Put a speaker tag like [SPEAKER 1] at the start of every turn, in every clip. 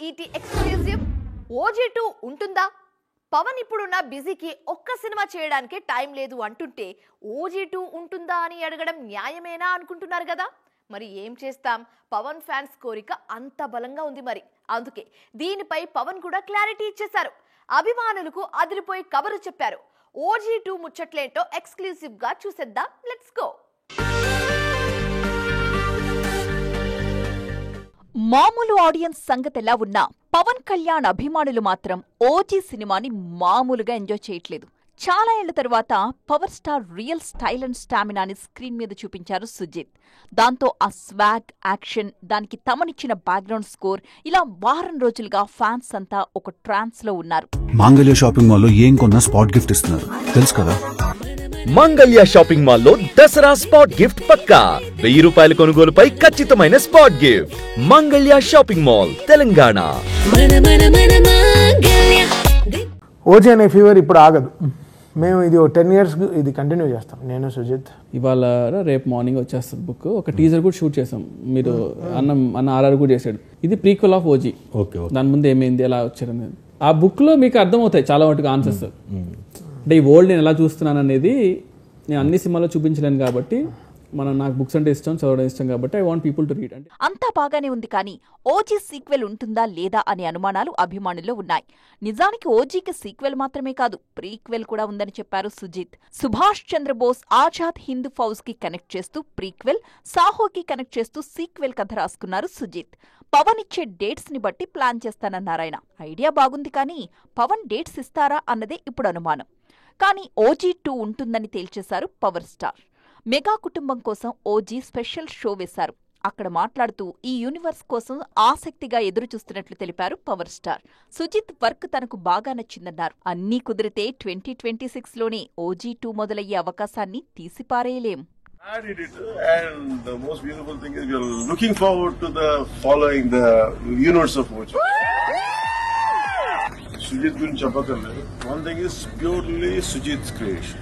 [SPEAKER 1] ఈటీ exclusive OG2 ఉంటుందా? పవన్ ఇప్పుడున్న బిజీకి ఒక్క సినిమా చేయడానికి టైం లేదు అంటుంటే OG2 ఉంటుందా అని అడగడం న్యాయమేనా అనుకుంటున్నారు కదా. మరి ఏం చేస్తాం, పవన్ ఫ్యాన్స్ కోరిక అంత బలంగా ఉంది. మరి అందుకే దీనిపై పవన్ కూడా క్లారిటీ ఇచ్చేశారు. అభిమానులకు అదిరిపోయి కబరు చెప్పారు. OG2 ముచ్చట్లేంటో ఎక్స్క్లూజివ్ గా చూసేద్దాం. Let's go.
[SPEAKER 2] మామూలు ఆడియన్స్ సంగతెలా ఉన్నా పవన్ కళ్యాణ్ అభిమానులు మాత్రం ఓజీ సినిమాని మామూలుగా ఎంజాయ్ చేయట్లేదు. చాలా ఏళ్ల తరువాత power star real style and స్టామినాని స్క్రీన్ మీద చూపించారు సుజిత్. దాంతో ఆ స్వాగ్, యాక్షన్, దానికి తమనిచ్చిన బ్యాక్గ్రౌండ్ స్కోర్, ఇలా వారం రోజులుగా ఫ్యాన్స్ అంతా ఒక ట్రాన్స్ లో ఉన్నారు.
[SPEAKER 3] మాంగళ్య షాపింగ్ మాల్లో ఏం కొన్నా స్పాట్ గిఫ్ట్ ఇస్తున్నారు, తెలుసు కదా.
[SPEAKER 4] మంగళ్య షాపింగ్ మాల్లో దసరా స్పాట్ గిఫ్ట్ పక్కా. 1000 రూపాయల కొనుగోలుపై ఖచ్చితమైన spot gift. Mangalya shopping mall, Telangana.
[SPEAKER 5] OG అనే ఫీవర్ ఇప్పుడు ఆగదు. మేము ఇది 10 years ఇది కంటిన్యూ చేస్తాం. నేను సుజిత్
[SPEAKER 6] ఇవాళ రేపు మార్నింగ్ వచ్చేస్తుంది బుక్. ఒక టీజర్ కూడా షూట్ చేసాం. మీరు అన్న ఆర్ఆర్ కూడా చేశాడు. ఇది ప్రీక్వెల్ ఆఫ్ ఓజీ. దాని ముందు ఏమైంది, ఎలా వచ్చారనేది ఆ బుక్ లో మీకు అర్థమవుతాయి చాలా మటుకు ఆన్సర్స్. అంటే ఈ వరల్డ్ నేను ఎలా చూస్తున్నాను అనేది నేను అన్ని సినిమాలో చూపించలేను కాబట్టి నాకు బుక్స్ అంటే ఇష్టం, చదవడం ఇష్టం కాబట్టి I want people to read. అంటే
[SPEAKER 2] అంతా బాగానే ఉంది, కానీ ఓజీ సీక్వెల్ ఉంటుందా లేదా అనే అనుమానాలు అభిమానుల్లో ఉన్నాయి. నిజానికి ఓజీకి సీక్వెల్ మాత్రమే కాదు, ప్రీక్వెల్ కూడా ఉందని చెప్పారు సుజిత్. సుభాష్ చంద్రబోస్ ఆజాద్ హింద్ ఫౌజ్ కి కనెక్ట్ చేస్తూ ప్రీక్వెల్, సాహోకి కనెక్ట్ చేస్తూ సీక్వెల్ కథ రాసుకున్నారు సుజిత్. పవన్ ఇచ్చే డేట్స్ ని బట్టి ప్లాన్ చేస్తానన్నారాయన. ఐడియా బాగుంది, కానీ పవన్ డేట్స్ ఇస్తారా అన్నదే ఇప్పుడు అనుమానం. కానీ OG2 ఉంటుందని తేల్చేశారు పవర్ స్టార్. మెగా కుటుంబం కోసం ఓజీ స్పెషల్ షో వేశారు. అక్కడ మాట్లాడుతూ ఈ యూనివర్స్ కోసం ఆసక్తిగా ఎదురుచూస్తున్నట్లు తెలిపారు పవర్ స్టార్. సుజిత్ వర్క్ తనకు బాగా నచ్చిందన్నారు. అన్నీ కుదిరితే 2026లోనే OG2 మొదలయ్యే అవకాశాన్ని తీసిపారేయలేం.
[SPEAKER 7] And the most beautiful thing is we are looking forward to the following the universe of OG. Sujit guరించి చెప్పకర్లేదు. One thing is purely Sujit's creation.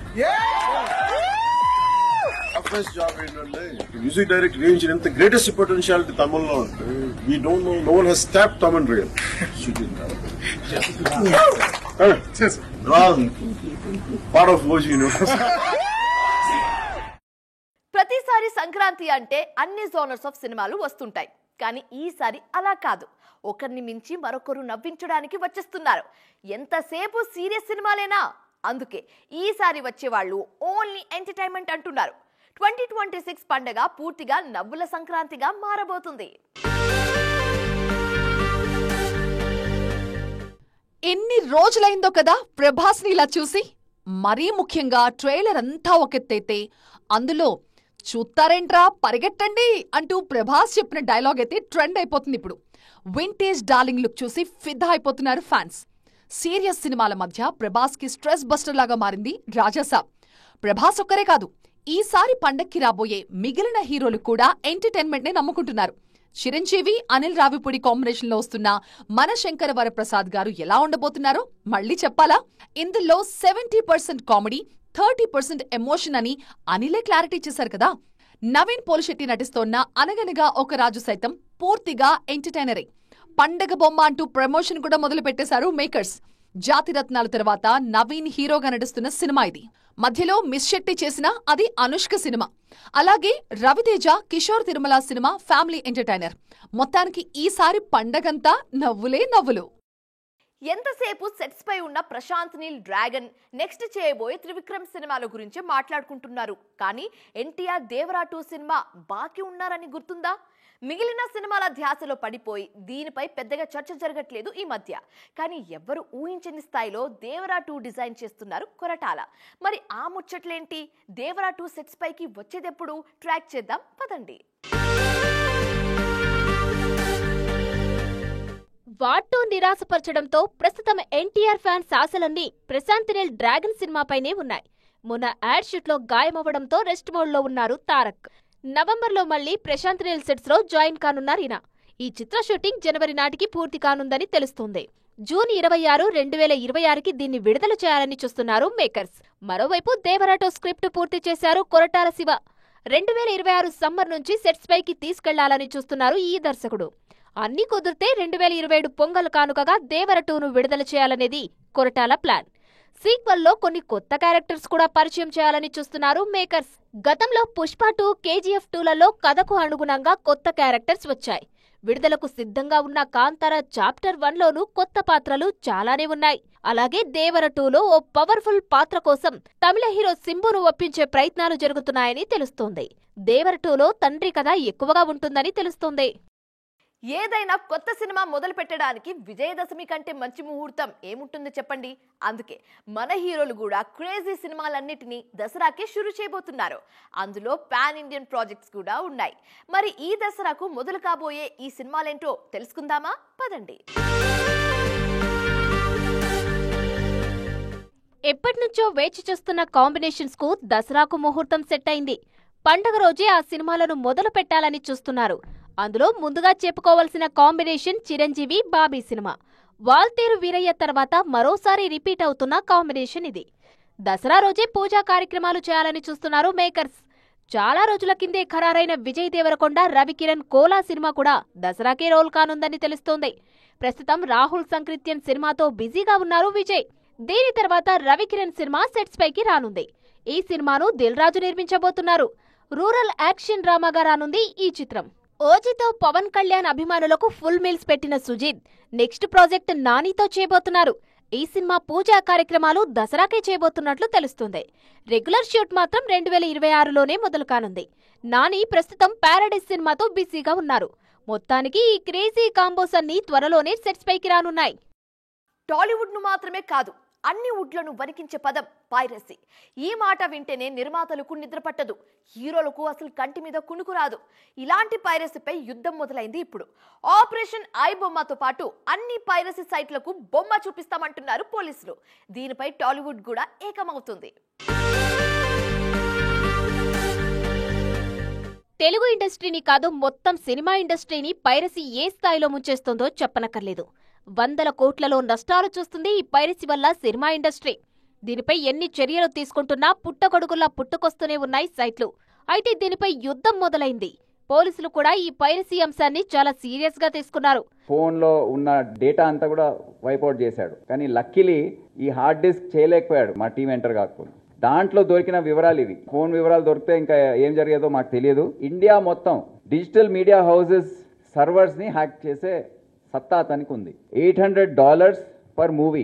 [SPEAKER 7] First job ఏంటంటే మ్యూజిక్ డైరెక్ట్ రేంజ్ ఎంత greatest potentiality తమిళ్లో ఉంటే we don't know, no one has tapped Tamil real. Sujit wrong part of OG, you know.
[SPEAKER 1] ప్రతిసారి సంక్రాంతి అంటే అన్ని genres of సినిమాలు వస్తుంటాయి. కానీ ఈసారి అలా కాదు. ఒకరిని మించి మరొకరు నవ్వించడానికి వచ్చేస్తున్నారు. ఎంతసేపు సీరియస్ సినిమాలేనా? అందుకే ఈసారి వచ్చేవాళ్ళు ఓన్లీ ఎంటర్టైన్మెంట్ అంటున్నారు. 2026 పండగ పూర్తిగా నవ్వుల సంక్రాంతిగా మారబోతుంది.
[SPEAKER 8] ఎన్ని రోజులైందో కదా ప్రభాస్ని ఇలా చూసి. మరీ ముఖ్యంగా ట్రైలర్ అంతా ఒకెత్తైతే అందులో చూస్తారేంట్రా పరిగెట్టండి అంటూ ప్రభాస్ చెప్పిన డైలాగ్ అయితే ట్రెండ్ అయిపోతుంది ఇప్పుడు. వింటేజ్ డార్లింగ్ లుక్ చూసి ఫిదా అయిపోతున్నారు ఫ్యాన్స్. సీరియస్ సినిమాల మధ్య ప్రభాస్కి స్ట్రెస్ బస్టర్ లాగా మారింది రాజాసాబ్. ప్రభాస్ ఒక్కరే కాదు, ఈసారి పండక్కి రాబోయే మిగిలిన హీరోలు కూడా ఎంటర్టైన్మెంట్ నే నమ్ముకుంటున్నారు. చిరంజీవి, అనిల్ రావిపూడి కాంబినేషన్ లో వస్తున్న మన శంకర వరప్రసాద్ గారు ఎలా ఉండబోతున్నారో మళ్లీ చెప్పాలా? ఇందులో 70% కామెడీ, 30% ఎమోషన్ అని అనిలే క్లారిటీ ఇచ్చేశారు కదా. నవీన్ పోలిశెట్టి నటిస్తోన్న అనగనగా ఒక రాజు సైతం పూర్తిగా ఎంటర్టైనరే. పండగ బొమ్మ అంటూ ప్రమోషన్ కూడా మొదలు పెట్టేశారు మేకర్స్. జాతిరత్నాల తర్వాత నవీన్ హీరోగా నటిస్తున్న సినిమా ఇది. మధ్యలో మిస్ శెట్టి చేసిన అది అనుష్క సినిమా. అలాగే Ravi Teja, Kishore Tirumala cinema family entertainer. మొత్తానికి ఈసారి పండగంతా నవ్వులే నవ్వులు.
[SPEAKER 1] ఎంతసేపు సెట్స్ పై ఉన్న ప్రశాంత్ నీల్ డ్రాగన్, నెక్స్ట్ చేయబోయే త్రివిక్రమ్ సినిమాల గురించి మాట్లాడుకుంటున్నారు. కానీ ఎన్టీఆర్ దేవరా 2 సినిమా బాకీ ఉన్నారని గుర్తుందా? మిగిలిన సినిమాల ధ్యాసలో పడిపోయి దీనిపై పెద్దగా చర్చ జరగట్లేదు ఈ మధ్య. కానీ ఎవ్వరు ఊహించని స్థాయిలో దేవరా 2 డిజైన్ చేస్తున్నారు కొరటాల. మరి ఆ ముచ్చట్లేంటి? దేవరా 2 సెట్స్ పైకి వచ్చేదెప్పుడు? ట్రాక్ చేద్దాం పదండి.
[SPEAKER 9] వాటితో నిరాశపరచడంతో ప్రస్తుతం ఎన్టీఆర్ ఫ్యాన్స్ ఆశలన్నీ ప్రశాంత్ నీల్ డ్రాగన్ సినిమాపైనే ఉన్నాయి. మొన్న యాడ్ షూట్ లో గాయమవ్వడంతో రెస్ట్ మోడ్ లో ఉన్నారు తారక్. నవంబర్లో మళ్లీ ప్రశాంత్ నీల్ సెట్స్ లో జాయిన్ కానున్నారు ఈయన. ఈ చిత్ర షూటింగ్ జనవరి నాటికి పూర్తి కానుందని తెలుస్తోంది. జూన్ 26, 2026కి దీన్ని విడుదల చేయాలని చూస్తున్నారు మేకర్స్. మరోవైపు దేవరాటో స్క్రిప్ట్ పూర్తి చేశారు కొరటాల శివ. 2026 సమ్మర్ నుంచి సెట్స్ పైకి తీసుకెళ్లాలని చూస్తున్నారు ఈ దర్శకుడు. అన్ని కుదిరితే 2027 పొంగల్ కానుకగా దేవర 2ను విడుదల చేయాలనేది కొరటాల ప్లాన్. సీక్వెల్లో కొన్ని కొత్త క్యారెక్టర్స్ కూడా పరిచయం చేయాలని చూస్తున్నారు మేకర్స్. గతంలో పుష్ప 2, KGF 2లలో కథకు అనుగుణంగా కొత్త క్యారెక్టర్స్ వచ్చాయి. విడుదలకు సిద్ధంగా ఉన్న కాంతార చాప్టర్ 1లోనూ కొత్త పాత్రలు చాలానే ఉన్నాయి. అలాగే దేవర 2లో ఓ పవర్ఫుల్ పాత్ర కోసం తమిళ హీరో సింబును ఒప్పించే ప్రయత్నాలు జరుగుతున్నాయని తెలుస్తోంది. దేవర 2లో తండ్రి కథ ఎక్కువగా ఉంటుందని తెలుస్తోంది.
[SPEAKER 1] ఏదైనా కొత్త సినిమా మొదలు పెట్టడానికి విజయదశమి కంటే మంచి ముహూర్తం ఏముంటుంది చెప్పండి. అందుకే మన హీరోలు కూడా క్రేజీ సినిమాలన్నిటినీ దసరాకే షురు చేయబోతున్నారు. అందులో పాన్ ఇండియన్ ప్రాజెక్ట్స్ కూడా ఉన్నాయి. మరి ఈ దసరాకు మొదలు కాబోయే ఈ సినిమాలేంటో తెలుసుకుందామా? పదండి.
[SPEAKER 9] ఎప్పటినుంచో వేచి చూస్తున్న కాంబినేషన్స్ కు దసరాకు ముహూర్తం సెట్ అయింది. పండగ రోజే ఆ సినిమాలను మొదలు పెట్టాలని చూస్తున్నారు. అందులో ముందుగా చెప్పుకోవాల్సిన కాంబినేషన్ చిరంజీవి బాబీ సినిమా. వాల్తేరు వీరయ్య తర్వాత మరోసారి రిపీట్ అవుతున్న కాంబినేషన్ ఇది. దసరా రోజే పూజా కార్యక్రమాలు చేయాలని చూస్తున్నారు మేకర్స్. చాలా రోజుల కిందే ఖరారైన విజయ్ దేవరకొండ, రవికిరణ్ కోలా సినిమా కూడా దసరాకే రోల్ కానుందని తెలుస్తోంది. ప్రస్తుతం రాహుల్ సంకృత్యన్ సినిమాతో బిజీగా ఉన్నారు విజయ్. దీని తర్వాత రవికిరణ్ సినిమా సెట్స్ పైకి రానుంది. ఈ సినిమాను దిల్ రాజు నిర్మించబోతున్నారు. రూరల్ యాక్షన్ డ్రామాగా రానుంది ఈ చిత్రం. ఓజీతో పవన్ కళ్యాణ్ అభిమానులకు ఫుల్ మీల్స్ పెట్టిన సుజిత్ నెక్స్ట్ ప్రాజెక్ట్ నానితో చేయబోతున్నారు. ఈ సినిమా పూజా కార్యక్రమాలు దసరాకే చేయబోతున్నట్లు తెలుస్తుంది. రెగ్యులర్ షూట్ మాత్రం 2026లోనే మొదలు కానుంది. నాని ప్రస్తుతం పారడైస్ సినిమాతో బిజీగా ఉన్నారు. మొత్తానికి ఈ క్రేజీ కాంబోస్ అన్ని త్వరలోనే సెట్స్ పైకి రానున్నాయి.
[SPEAKER 1] టాలీవుడ్ ను మాత్రమే కాదు, అన్ని వుడ్లను వణికించే పదం పైరసీ. ఈ మాట వింటేనే నిర్మాతలకు నిద్రపట్టదు, హీరోలకు అసలు కంటి మీద కునుకు రాదు. ఇలాంటి పైరసీపై యుద్ధం మొదలైంది ఇప్పుడు. ఆపరేషన్ ఐ బొమ్మతో పాటు అన్ని పైరసీ సైట్లకు బొమ్మ చూపిస్తామంటున్నారు పోలీసులు. దీనిపై టాలీవుడ్ కూడా ఏకమవుతుంది.
[SPEAKER 9] తెలుగు ఇండస్ట్రీని కాదు, మొత్తం సినిమా ఇండస్ట్రీని పైరసీ ఏ స్థాయిలో ముంచేస్తుందో చెప్పనక్కర్లేదు. 100 కోట్లలో నష్టాలు చూస్తుంది ఈ పైరసీ వల్ల సినిమా ఇండస్ట్రీ. దీనిపై ఎన్ని చర్యలు తీసుకుంటున్నా పుట్టగొడుగుల్లా పుట్టుకొస్తూనే ఉన్నాయి సైట్లు. అయితే దీనిపై యుద్ధం మొదలైంది. పోలీసులు కూడా ఈ పైరసీ అంశాన్ని చాలా సీరియస్ గా తీసుకున్నారు.
[SPEAKER 10] ఫోన్ లో ఉన్న డేటా అంతా కూడా వైపౌట్ చేశాడు. కానీ లక్కీలీ ఈ హార్డ్ డిస్క్ చేయలేకపోయాడు మా టీం ఎంటర్ కాకపోతే. దాంట్లో దొరికిన వివరాలు ఇవి. ఫోన్ వివరాలు దొరికితే ఇంకా ఏం జరిగేదో మాకు తెలియదు. ఇండియా మొత్తం డిజిటల్ మీడియా హౌసెస్ సర్వర్స్ ని హ్యాక్ చేసే సత్తా అతనికి ఉంది. $800 పర్ మూవీ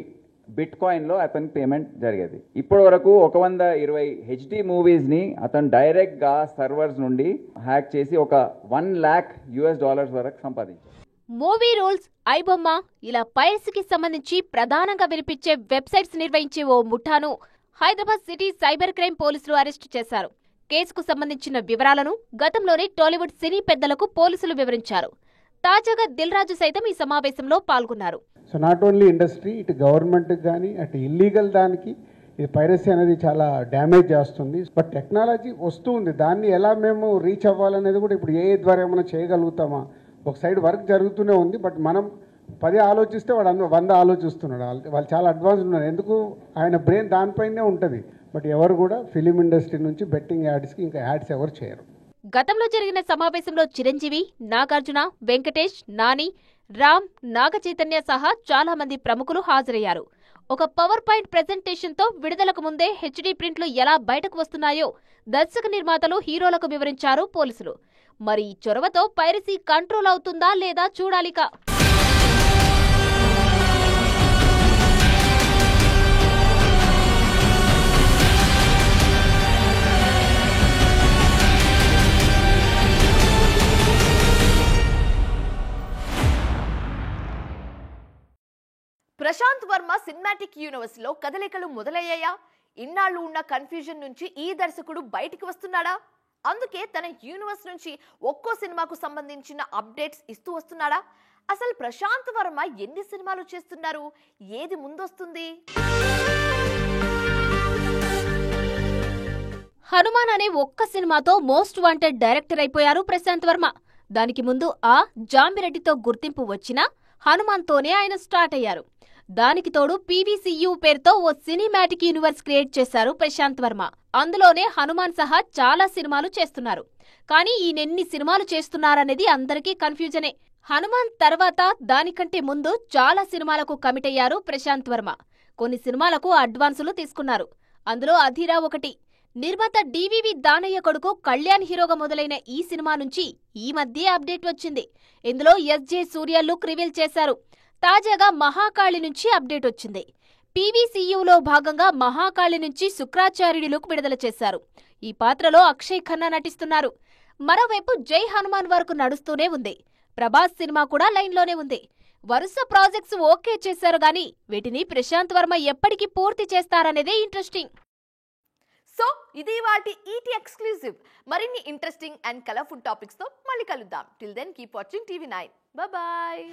[SPEAKER 10] బిట్ కాయిన్ లో అతనికి పేమెంట్ జరిగేది. ఇప్పటి వరకు 120 HD మూవీస్ ని అతను డైరెక్ట్ గా సర్వర్స్ నుండి హ్యాక్ చేసి ఒక $1 lakh వరకు సంపాదించారు.
[SPEAKER 9] మూవీ రూల్స్, ఐబొమ్మ ఇలా పైరసీకి సంబంధించి ప్రధానంగా వినిపించే వెబ్సైట్స్ నిర్వహించే ఓ ముఠాను హైదరాబాద్ సిటీ సైబర్ క్రైమ్ పోలీసులు అరెస్టు చేశారు. కేసుకు సంబంధించిన వివరాలను గతంలోనే టాలీవుడ్ సినీ పెద్దలకు పోలీసులు వివరించారు. తాజాగా దిల్ రాజు సైతం ఈ సమావేశంలో పాల్గొన్నారు.
[SPEAKER 11] సో నాట్ ఓన్లీ ఇండస్ట్రీ, ఇటు గవర్నమెంట్ కానీ అటు ఇల్లీగల్ దానికి ఇది పైరసీ అనేది చాలా డ్యామేజ్ చేస్తుంది. బట్ టెక్నాలజీ వస్తూ ఉంది, దాన్ని ఎలా మేము రీచ్ అవ్వాలనేది కూడా ఇప్పుడు ఏ ద్వారా ఏమైనా చేయగలుగుతామా. ఒక సైడ్ వర్క్ జరుగుతూనే ఉంది, బట్ మనం 10 ఆలోచిస్తే వాడు 100 ఆలోచిస్తున్నాడు. వాళ్ళు చాలా అడ్వాన్స్ ఉన్నారు. ఎందుకు ఆయన బ్రెయిన్ దానిపైనే ఉంటుంది. బట్ ఎవరు కూడా ఫిలిం ఇండస్ట్రీ నుంచి బెట్టింగ్ యాడ్స్కి ఇంకా యాడ్స్ ఎవరు చేయరు.
[SPEAKER 9] గతంలో జరిగిన సమావేశంలో చిరంజీవి, నాగార్జున, వెంకటేష్, నాని, రామ్, నాగ చైతన్య సహా చాలా మంది ప్రముఖులు హాజరయ్యారు. ఒక పవర్ పాయింట్ ప్రెజెంటేషన్ తో విడుదలకు ముందే HD ప్రింట్లు ఎలా బయటకు వస్తున్నాయో దర్శక నిర్మాతలు హీరోలకు వివరించారు పోలీసులు. మరి ఈ చొరవతో పైరసీ కంట్రోల్ అవుతుందా లేదా చూడాలిక.
[SPEAKER 1] ప్రశాంత్ వర్మ సినిమాటిక్ యూనివర్స్ లో కదలికలు మొదలయ్యాయా? ఇన్నాళ్లు ఉన్న కన్ఫ్యూజన్ నుంచి ఈ దర్శకుడు బయటికి వస్తున్నాడా? అందుకే తన యూనివర్స్ నుంచి ఒక్కో సినిమాకు సంబంధించిన అప్డేట్స్ ఇస్తూ వస్తున్నాడా? అసలు ప్రశాంత్ వర్మ ఎన్ని సినిమాలు చేస్తున్నారు? ఏది ముందొస్తుంది?
[SPEAKER 9] హనుమాన్ అనే ఒక్క సినిమాతో మోస్ట్ వాంటెడ్ డైరెక్టర్ అయిపోయారు ప్రశాంత్ వర్మ. దానికి ముందు జాంబిరెడ్డితో గుర్తింపు వచ్చినా హనుమాన్తోనే ఆయన స్టార్ట్ అయ్యారు. దానికి తోడు PVCU పేరుతో ఓ సినిమాటిక్ యూనివర్స్ క్రియేట్ చేశారు ప్రశాంత్ వర్మ. అందులోనే హనుమాన్ సహా చాలా సినిమాలు చేస్తున్నారు. కానీ ఈయనెన్ని సినిమాలు చేస్తున్నారనేది అందరికీ కన్ఫ్యూజనే. హనుమాన్ తర్వాత దానికంటే ముందు చాలా సినిమాలకు కమిట్ అయ్యారు ప్రశాంత్ వర్మ. కొన్ని సినిమాలకు అడ్వాన్సులు తీసుకున్నారు. అందులో అధీరా ఒకటి. నిర్మాత డివివి దానయ్య కొడుకు కళ్యాణ్ హీరోగా మొదలైన ఈ సినిమా నుంచి ఈ మధ్య అప్డేట్ వచ్చింది. ఇందులో ఎస్జే సూర్య లుక్ రివీల్ చేశారు. తాజాగా మహాకాళి నుంచి అప్డేట్ వచ్చింది. పీవీసీయూలో భాగంగా మహాకాళి నుంచి శుక్రాచార్యుడి లుక్ విడుదల చేశారు. ఈ పాత్రలో అక్షయ్ ఖన్నా నటిస్తున్నారు. మరోవైపు జై హనుమాన్ వరకు నడుస్తూనే ఉంది. ప్రభాస్ సినిమా కూడా లైన్లోనే ఉంది. వరుస ప్రాజెక్ట్స్ ఓకే చేశారు గానీ వీటిని ప్రశాంత్ వర్మ ఎప్పటికి పూర్తి చేస్తారనేదే ఇంట్రెస్టింగ్.
[SPEAKER 1] సో ఇది వాటి ఈటీ ఎక్స్క్లూజివ్. మరిన్ని ఇంట్రెస్టింగ్ అండ్ కలర్ఫుల్ టాపిక్స్ తో మళ్ళీ కలుద్దాం. Till then keep watching TV 9. Bye.